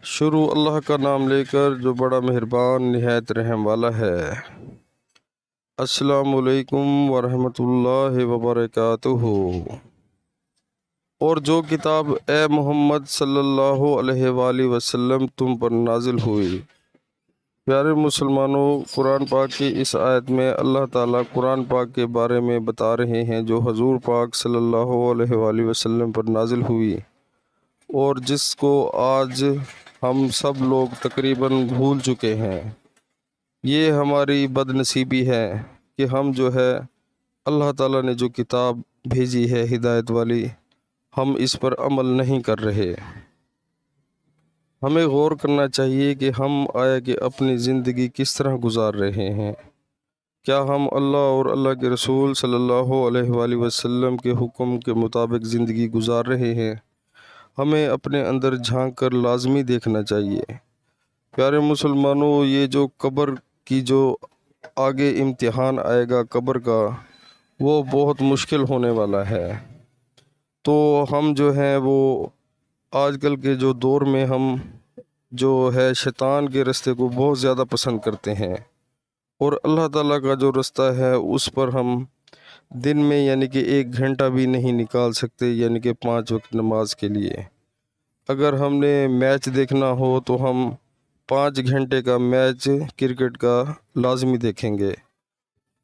شروع اللہ کا نام لے کر جو بڑا مہربان نہایت رحم والا ہے۔ السلام علیکم ورحمۃ اللہ وبرکاتہ۔ اور جو کتاب اے محمد صلی اللہ علیہ وآلہ وسلم تم پر نازل ہوئی۔ پیارے مسلمانوں، قرآن پاک کی اس آیت میں اللہ تعالیٰ قرآن پاک کے بارے میں بتا رہے ہیں جو حضور پاک صلی اللہ علیہ وآلہ وسلم پر نازل ہوئی، اور جس کو آج ہم سب لوگ تقریباً بھول چکے ہیں۔ یہ ہماری بد نصیبی ہے کہ ہم جو ہے اللہ تعالیٰ نے جو کتاب بھیجی ہے ہدایت والی، ہم اس پر عمل نہیں کر رہے۔ ہمیں غور کرنا چاہیے کہ ہم آیا کہ اپنی زندگی کس طرح گزار رہے ہیں۔ کیا ہم اللہ اور اللہ کے رسول صلی اللہ علیہ وآلہ وسلم کے حکم کے مطابق زندگی گزار رہے ہیں؟ ہمیں اپنے اندر جھانک کر لازمی دیکھنا چاہیے۔ پیارے مسلمانوں، یہ جو قبر کی جو آگے امتحان آئے گا قبر کا، وہ بہت مشکل ہونے والا ہے۔ تو ہم جو ہیں وہ آج کل کے جو دور میں ہم جو ہے شیطان کے رستے کو بہت زیادہ پسند کرتے ہیں، اور اللہ تعالیٰ کا جو رستہ ہے اس پر ہم دن میں یعنی کہ 1 گھنٹہ بھی نہیں نکال سکتے، یعنی کہ 5 وقت نماز کے لیے۔ اگر ہم نے میچ دیکھنا ہو تو ہم 5 گھنٹے کا میچ کرکٹ کا لازمی دیکھیں گے۔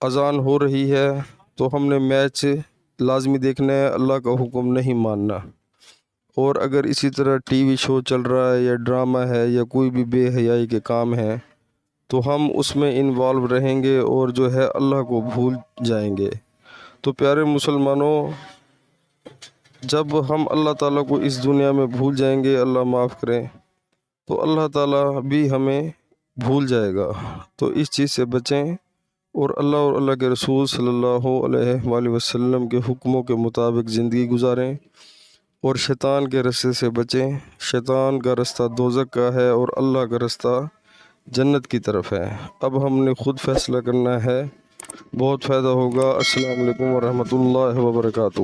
اذان ہو رہی ہے تو ہم نے میچ لازمی دیکھنا ہے، اللہ کا حکم نہیں ماننا۔ اور اگر اسی طرح ٹی وی شو چل رہا ہے یا ڈرامہ ہے یا کوئی بھی بے حیائی کے کام ہے تو ہم اس میں انوالو رہیں گے اور جو ہے اللہ کو بھول جائیں گے۔ تو پیارے مسلمانوں، جب ہم اللہ تعالیٰ کو اس دنیا میں بھول جائیں گے، اللہ معاف کریں، تو اللہ تعالیٰ بھی ہمیں بھول جائے گا۔ تو اس چیز سے بچیں اور اللہ اور اللہ کے رسول صلی اللہ علیہ وآلہ وسلم کے حکموں کے مطابق زندگی گزاریں، اور شیطان کے رستے سے بچیں۔ شیطان کا رستہ دوزخ کا ہے اور اللہ کا رستہ جنت کی طرف ہے۔ اب ہم نے خود فیصلہ کرنا ہے، بہت فائدہ ہوگا۔ السلام علیکم ورحمۃ اللہ وبرکاتہ۔